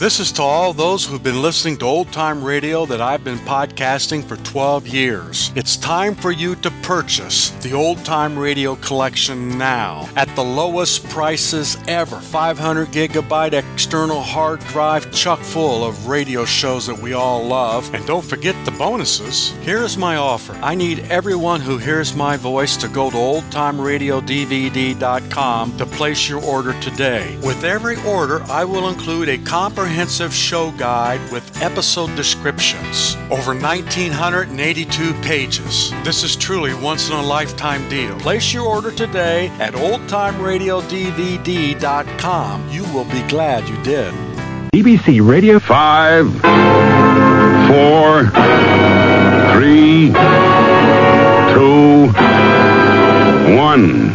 This is to all those who've been listening to old-time radio that I've been podcasting for 12 years. It's time for you to purchase the old-time radio collection now at the lowest prices ever. 500 gigabyte external hard drive chock full of radio shows that we all love. And don't forget the bonuses. Here's my offer. I need everyone who hears my voice to go to oldtimeradiodvd.com to place your order today. With every order, I will include a comprehensive show guide with episode descriptions. Over 1,982 pages. This is truly once-in-a-lifetime deal. Place your order today at oldtimeradiodvd.com. You will be glad you did. BBC Radio 5, 4, 3, 2, 1.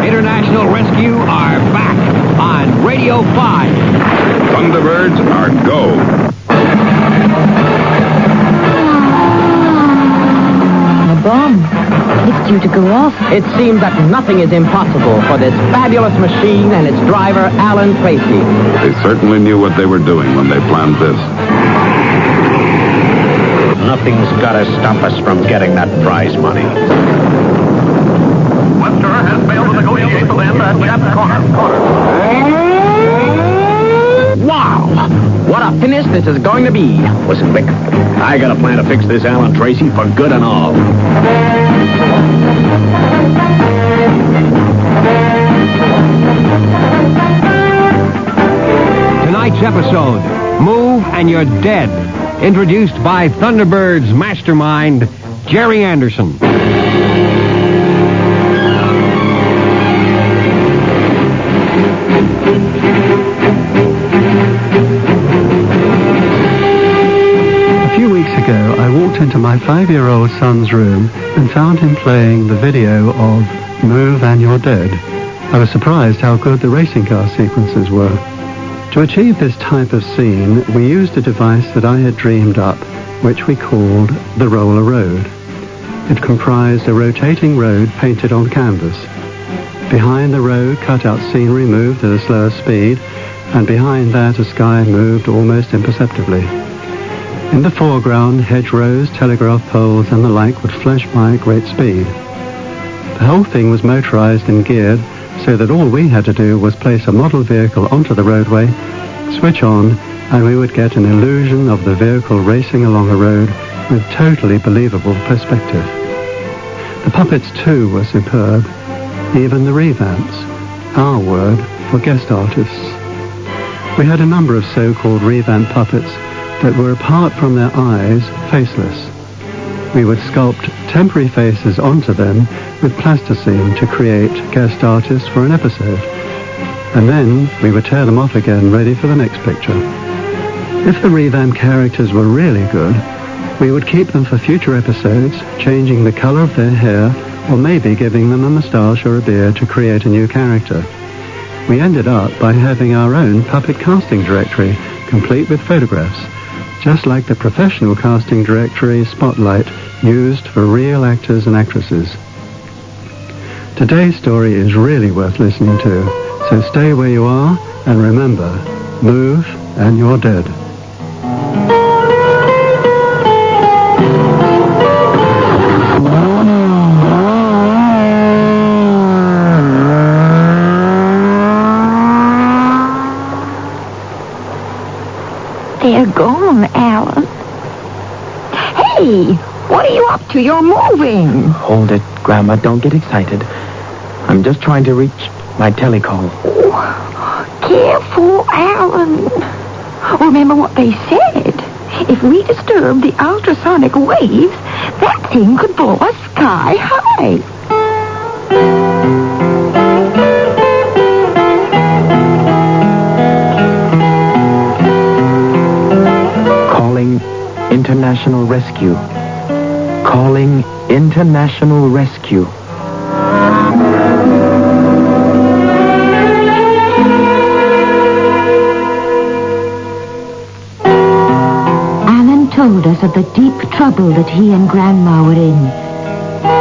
International Rescue are back on Radio 5. Thunderbirds are go. A bomb. It's due to go off. It seems that nothing is impossible for this fabulous machine and its driver, Alan Tracy. They certainly knew what they were doing when they planned this. Nothing's got to stop us from getting that prize money. Webster has failed to negotiate the end at Chap's corner. Wow! What a finish this is going to be. Listen, Vic, I got a plan to fix this Alan Tracy for good and all. Tonight's episode, Move and You're Dead, introduced by Thunderbird's mastermind, Jerry Anderson. I walked into my 5-year-old son's room and found him playing the video of Move and You're Dead. I was surprised how good the racing car sequences were. To achieve this type of scene, we used a device that I had dreamed up, which we called the roller road. It comprised a rotating road painted on canvas. Behind the road, cut-out scenery moved at a slower speed, and behind that a sky moved almost imperceptibly. In the foreground, hedgerows, telegraph poles, and the like would flash by at great speed. The whole thing was motorized and geared so that all we had to do was place a model vehicle onto the roadway, switch on, and we would get an illusion of the vehicle racing along a road with totally believable perspective. The puppets, too, were superb. Even the revamps, our word for guest artists. We had a number of so-called revamp puppets that were apart from their eyes, faceless. We would sculpt temporary faces onto them with plasticine to create guest artists for an episode. And then we would tear them off again, ready for the next picture. If the revamp characters were really good, we would keep them for future episodes, changing the color of their hair, or maybe giving them a moustache or a beard to create a new character. We ended up by having our own puppet casting directory, complete with photographs, just like the professional casting directory Spotlight used for real actors and actresses. Today's story is really worth listening to, so stay where you are and remember, move and you're dead. They're gone, Alan. Hey, what are you up to? You're moving. Hold it, Grandma. Don't get excited. I'm just trying to reach my telecall. Oh, careful, Alan. Remember what they said. If we disturb the ultrasonic waves, that thing could blow us sky high. International Rescue. Calling International Rescue. Alan told us of the deep trouble that he and Grandma were in,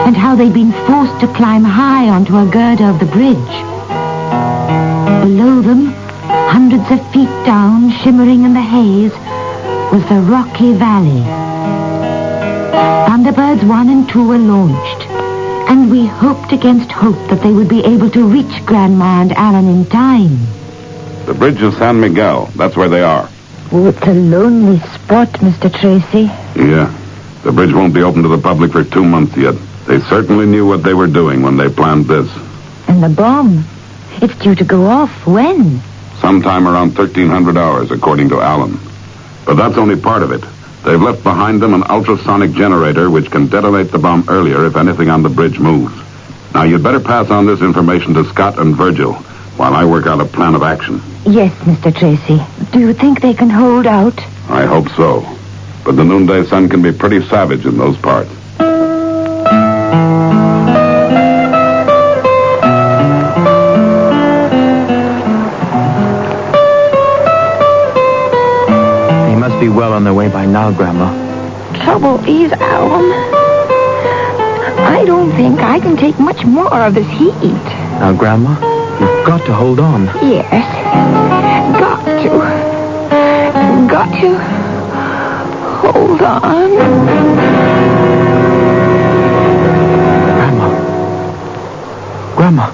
and how they'd been forced to climb high onto a girder of the bridge. Below them, Hundreds of feet down, shimmering in the haze, was the rocky valley. Thunderbirds 1 and 2 were launched, and we hoped against hope that they would be able to reach Grandma and Alan in time. The bridge of San Miguel. That's where they are. Oh, it's a lonely spot, Mr. Tracy. Yeah. The bridge won't be open to the public for 2 months yet. They certainly knew what they were doing when they planned this. And the bomb? It's due to go off when? Sometime around 1300 hours, according to Alan. But that's only part of it. They've left behind them an ultrasonic generator which can detonate the bomb earlier if anything on the bridge moves. Now, you'd better pass on this information to Scott and Virgil while I work out a plan of action. Yes, Mr. Tracy. Do you think they can hold out? I hope so. But the noonday sun can be pretty savage in those parts. They must be well on their way by now, Grandma. Trouble is, Alan, I don't think I can take much more of this heat. Now, Grandma, you've got to hold on. Yes. Got to. Hold on. Grandma.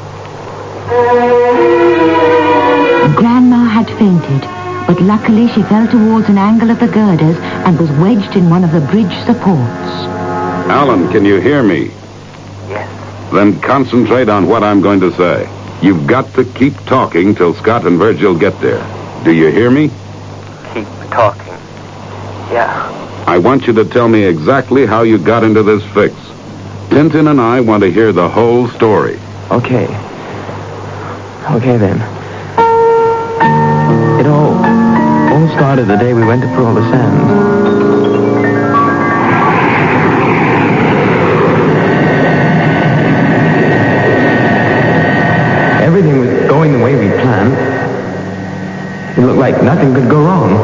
Grandma had fainted, but luckily she fell towards an angle of the girders and was wedged in one of the bridge supports. Alan, can you hear me? Yes. Then concentrate on what I'm going to say. You've got to keep talking till Scott and Virgil get there. Do you hear me? Keep talking. Yeah. I want you to tell me exactly how you got into this fix. Tintin and I want to hear the whole story. Okay. Okay, then. It all started the day we went to Pearl de Sands. Everything was going the way we planned. It looked like nothing could go wrong.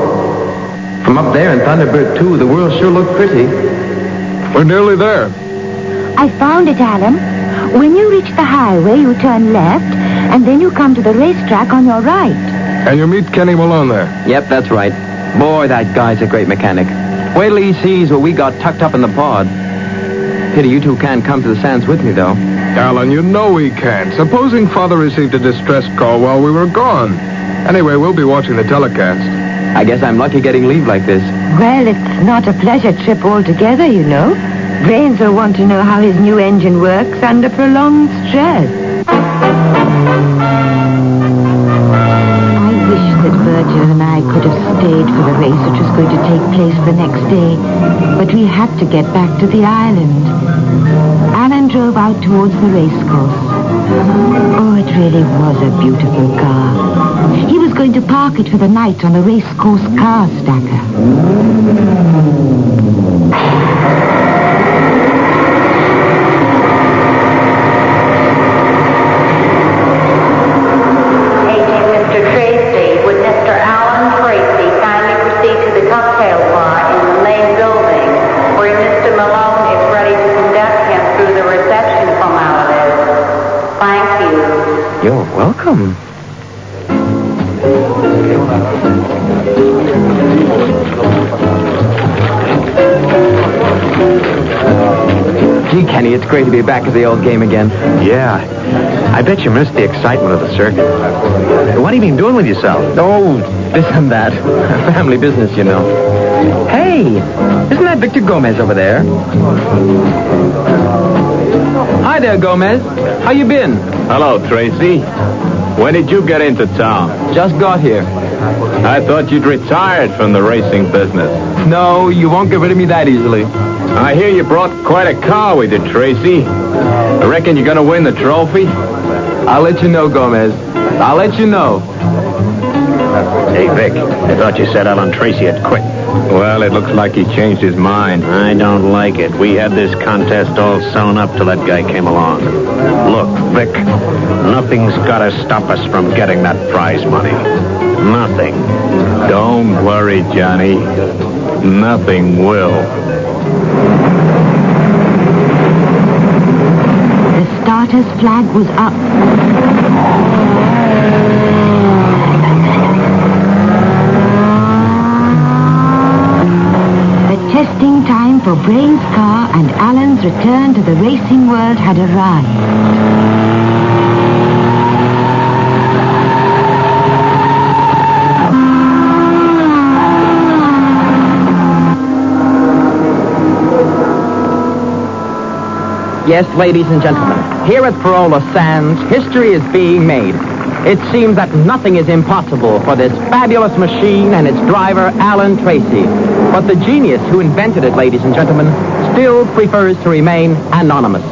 From up there in Thunderbird 2, the world sure looked pretty. We're nearly there. I found it, Alan. When you reach the highway, you turn left, and then you come to the racetrack on your right. And you meet Kenny Malone there. Yep, that's right. Boy, that guy's a great mechanic. Wait till he sees what we got tucked up in the pod. Pity you two can't come to the sands with me, though. Alan, you know we can't. Supposing Father received a distress call while we were gone. Anyway, we'll be watching the telecast. I guess I'm lucky getting leave like this. Well, it's not a pleasure trip altogether, you know. Brains will want to know how his new engine works under prolonged stress. I wish that Virgil and I could have stayed for the race which was going to take place the next day, but we had to get back to the island. Alan drove out towards the racecourse. Oh, it really was a beautiful car. He was going to park it for the night on the racecourse car stacker. You're welcome. Gee, Kenny, it's great to be back at the old game again. Yeah. I bet you missed the excitement of the circuit. What have you been doing with yourself? Oh, this and that. Family business, you know. Hey, isn't that Victor Gomez over there? Hi there, Gomez. How you been? Hello, Tracy. When did you get into town? Just got here. I thought you'd retired from the racing business. No, you won't get rid of me that easily. I hear you brought quite a car with you, Tracy. I reckon you're going to win the trophy? I'll let you know, Gomez. I'll let you know. Hey, Vic, I thought you said Alan Tracy had quit. Well, it looks like he changed his mind. I don't like it. We had this contest all sewn up till that guy came along. Look, Vic, nothing's got to stop us from getting that prize money. Nothing. Don't worry, Johnny. Nothing will. The starter's flag was up. Humphrey's car and Alan's return to the racing world had arrived. Yes, ladies and gentlemen, here at Parola Sands, history is being made. It seems that nothing is impossible for this fabulous machine and its driver, Alan Tracy. But the genius who invented it, ladies and gentlemen, still prefers to remain anonymous.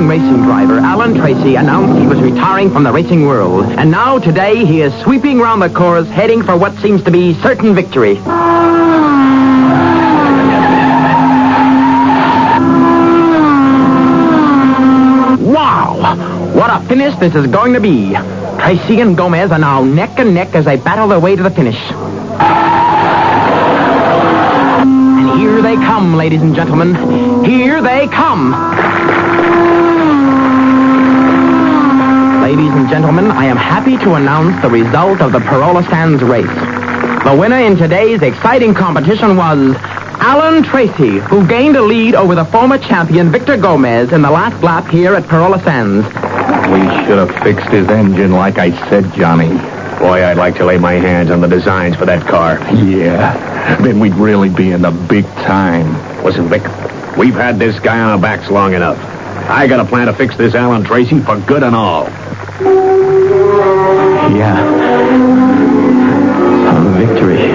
Racing driver Alan Tracy announced he was retiring from the racing world. And now, today, he is sweeping around the course, heading for what seems to be certain victory. Wow! What a finish this is going to be. Tracy and Gomez are now neck and neck as they battle their way to the finish. And here they come, ladies and gentlemen. Here they come. Ladies and gentlemen, I am happy to announce the result of the Parola Sands race. The winner in today's exciting competition was Alan Tracy, who gained a lead over the former champion Victor Gomez in the last lap here at Parola Sands. We should have fixed his engine like I said, Johnny. Boy, I'd like to lay my hands on the designs for that car. Yeah, then we'd really be in the big time. Listen, Vic, we've had this guy on our backs long enough. I got a plan to fix this Alan Tracy for good and all. Yeah. Some victory.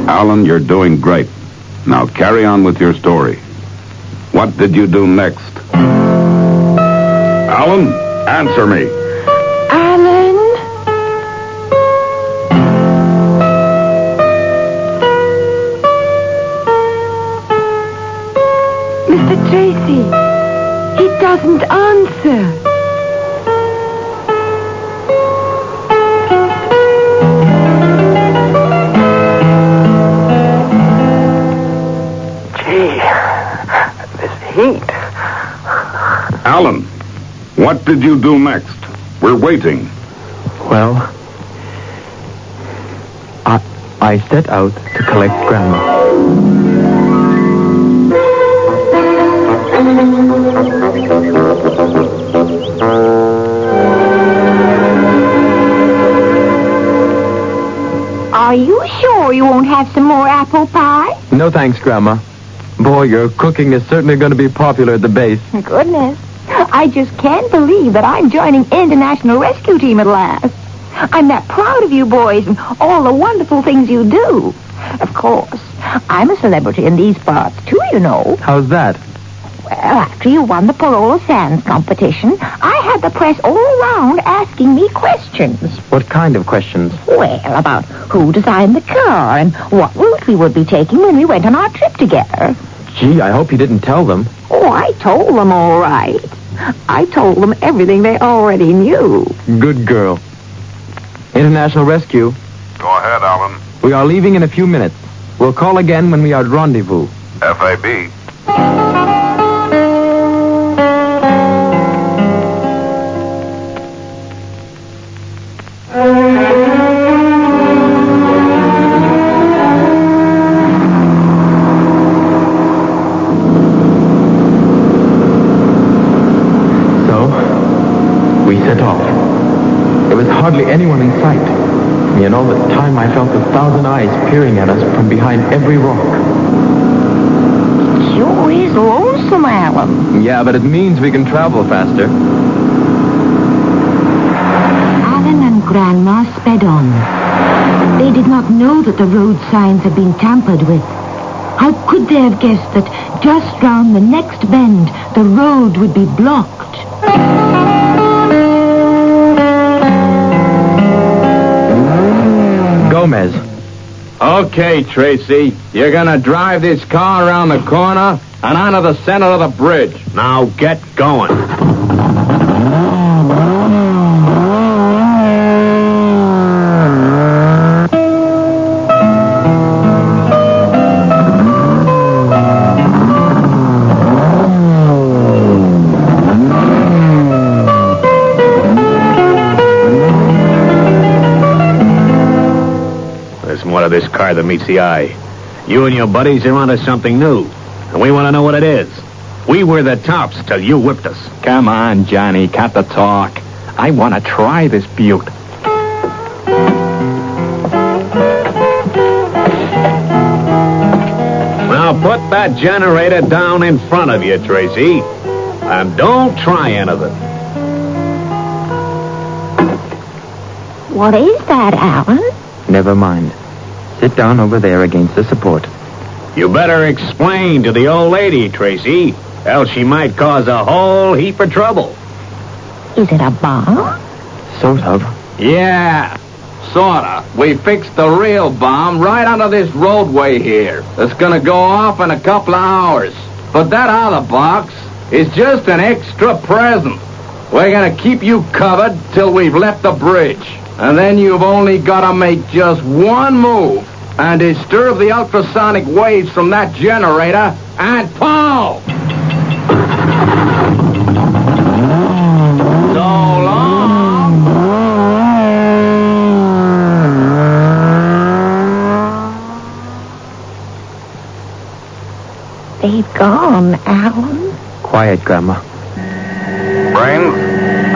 Alan, you're doing great. Now carry on with your story. What did you do next? Alan, answer me. Alan? Mr. Tracy, he doesn't answer. Alan, what did you do next? We're waiting. Well, I set out to collect Grandma. Are you sure you won't have some more apple pie? No thanks, Grandma. Boy, your cooking is certainly going to be popular at the base. Goodness. I just can't believe that I'm joining International Rescue Team at last. I'm that proud of you boys and all the wonderful things you do. Of course, I'm a celebrity in these parts, too, you know. How's that? Well, after you won the Parola Sands competition, I had the press all around asking me questions. What kind of questions? Well, about who designed the car and what route we would be taking when we went on our trip together. Gee, I hope you didn't tell them. Oh, I told them all right. I told them everything they already knew. Good girl. International Rescue. Go ahead, Alan. We are leaving in a few minutes. We'll call again when we are at rendezvous. FAB. Anyone in sight. Yet all the time I felt 1,000 eyes peering at us from behind every rock. It sure is lonesome, Alan. Yeah, but it means we can travel faster. Alan and Grandma sped on. They did not know that the road signs had been tampered with. How could they have guessed that just round the next bend the road would be blocked? Gomez. Okay, Tracy. You're gonna drive this car around the corner and onto the center of the bridge. Now get going. Of this car that meets the eye. You and your buddies are onto something new, and we want to know what it is. We were the tops till you whipped us. Come on, Johnny, cut the talk. I want to try this beaut. Now put that generator down in front of you, Tracy, and don't try anything. What is that, Alan? Never mind. Sit down over there against the support. You better explain to the old lady, Tracy, else she might cause a whole heap of trouble. Is it a bomb? Sort of. Yeah, sorta. We fixed the real bomb right under this roadway here. It's gonna go off in a couple of hours. But that other box is just an extra present. We're gonna keep you covered till we've left the bridge. And then you've only got to make just one move and disturb the ultrasonic waves from that generator and pow! So long. They've gone, Alan. Quiet, Grandma. Brains,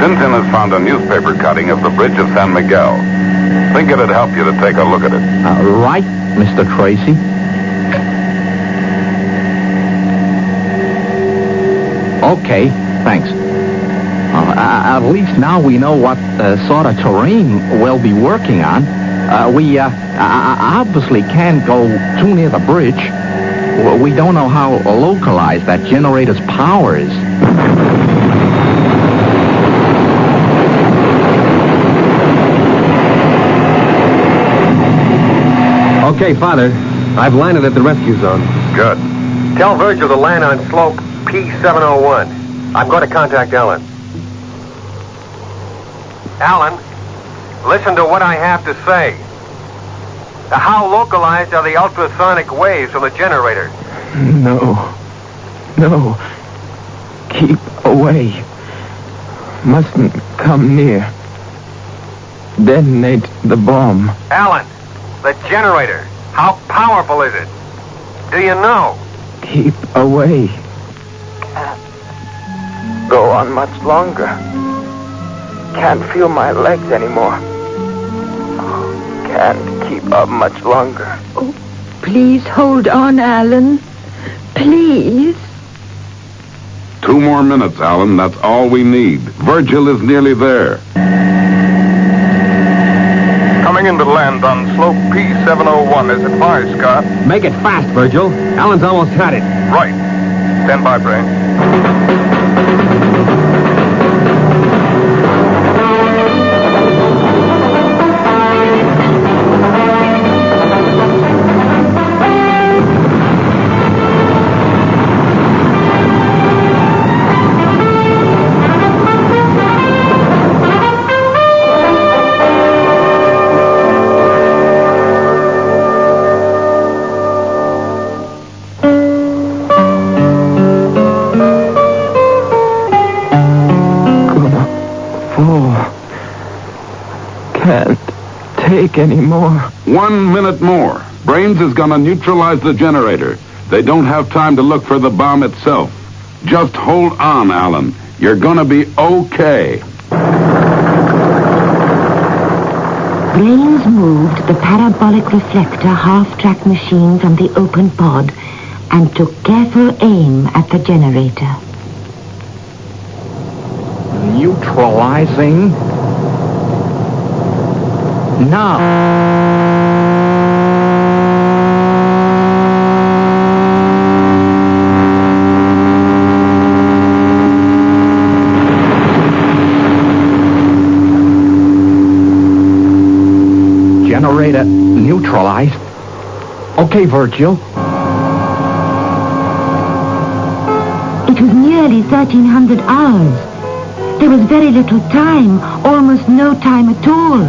Tintin has found a newspaper cutting of the bridge of San Miguel. Think it'd help you to take a look at it. Right, Mr. Tracy. Okay, thanks. At least now we know what sort of terrain we'll be working on. We obviously can't go too near the bridge. We don't know how localized that generator's power is. Okay, Father. I've landed at the rescue zone. Good. Tell Virgil to land on slope P701. I'm going to contact Ellen. Alan, listen to what I have to say. How localized are the ultrasonic waves from the generator? No. Keep away. Mustn't come near. Detonate the bomb. Alan, the generator. How powerful is it? Do you know? Keep away. Can't go on much longer. Can't feel my legs anymore. Can't keep up much longer. Oh, please hold on, Alan. Please. 2 more minutes, Alan. That's all we need. Virgil is nearly there. Coming into land on slope P701 as advised, Scott. Make it fast, Virgil. Alan's almost had it. Right. Stand by, Brain. Take any more. 1 minute more. Brains is gonna neutralize the generator. They don't have time to look for the bomb itself. Just hold on, Alan. You're gonna be okay. Brains moved the parabolic reflector half-track machine from the open pod and took careful aim at the generator. Neutralizing. Now. Okay, Virgil. It was nearly 1300 hours. There was very little time, almost no time at all.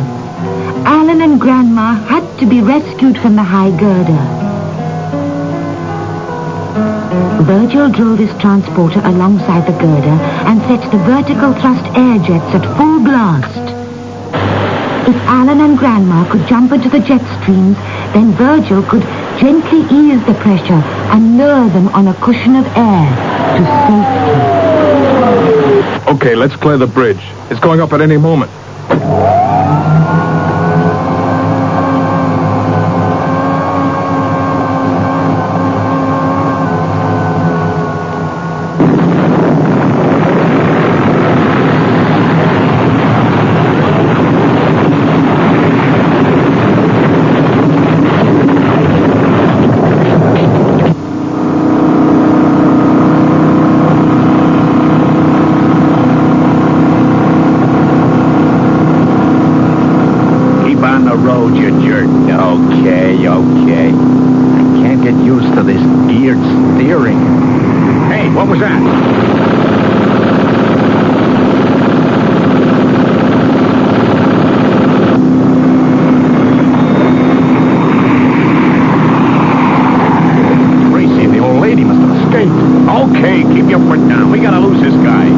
Alan and Grandma had to be rescued from the high girder. Virgil drove his transporter alongside the girder and set the vertical thrust air jets at full blast. If Alan and Grandma could jump into the jet streams, then Virgil could gently ease the pressure and lower them on a cushion of air to safety. Okay, let's clear the bridge. It's going up at any moment. road, you jerk. Okay. I can't get used to this geared steering. Hey, what was that? Tracy, the old lady must have escaped. Okay, keep your foot down. We gotta lose this guy.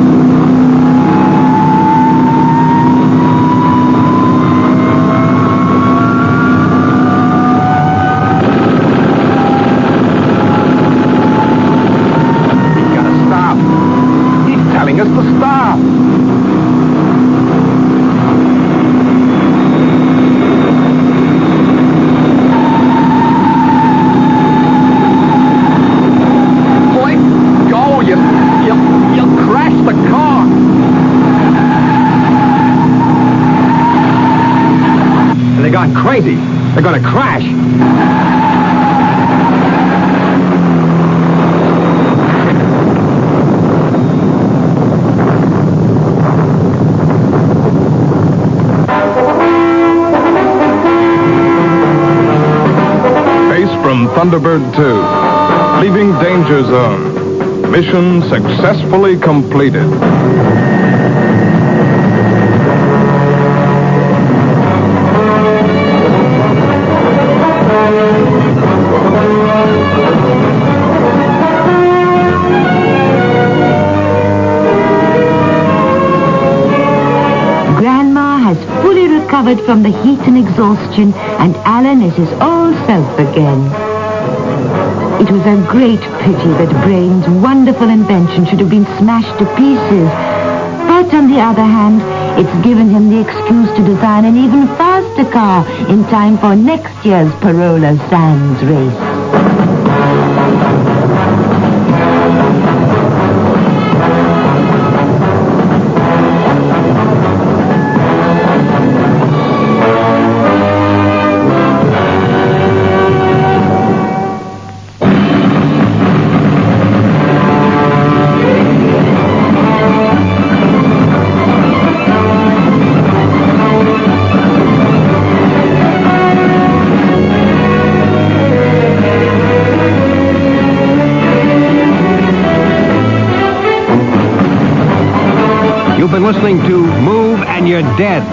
Crazy. They're going to crash. Base from Thunderbird 2. Leaving danger zone. Mission successfully completed. Recovered from the heat and exhaustion, and Alan is his old self again. It was a great pity that Brain's wonderful invention should have been smashed to pieces. But on the other hand, it's given him the excuse to design an even faster car in time for next year's Parola Sands race. Listening to Move and You're Dead.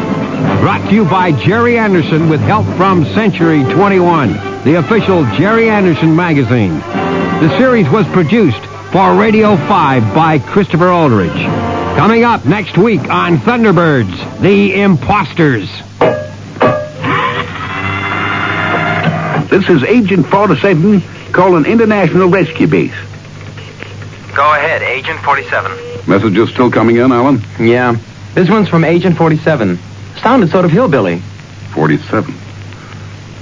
Brought to you by Jerry Anderson with help from Century 21, the official Jerry Anderson magazine. The series was produced for Radio 5 by Christopher Aldrich. Coming up next week on Thunderbirds, The Imposters. This is Agent 47 calling International Rescue Base. Go ahead, Agent 47. Messages still coming in, Alan? Yeah. This one's from Agent 47. Sounded sort of hillbilly. 47.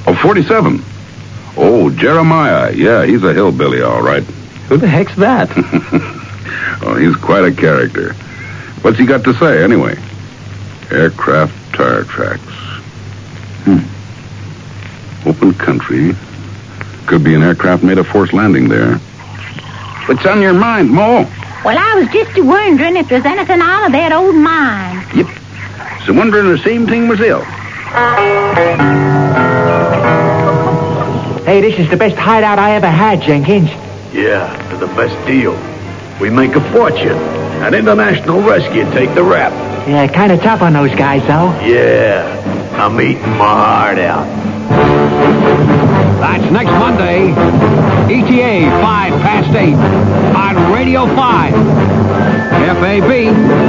Oh, 47. Oh, Jeremiah. Yeah, he's a hillbilly, all right. Who the heck's that? Oh, he's quite a character. What's he got to say, anyway? Aircraft tire tracks. Open country. Could be an aircraft made a forced landing there. What's on your mind, Mo? Well, I was just wondering if there's anything out of that old mine. Yep. So wondering the same thing myself. Hey, say this is the best hideout I ever had, Jenkins. Yeah, the best deal. We make a fortune. And International Rescue take the rap. Yeah, kind of tough on those guys, though. Yeah, I'm eating my heart out. That's next Monday, ETA 8:05 on Radio 5. FAB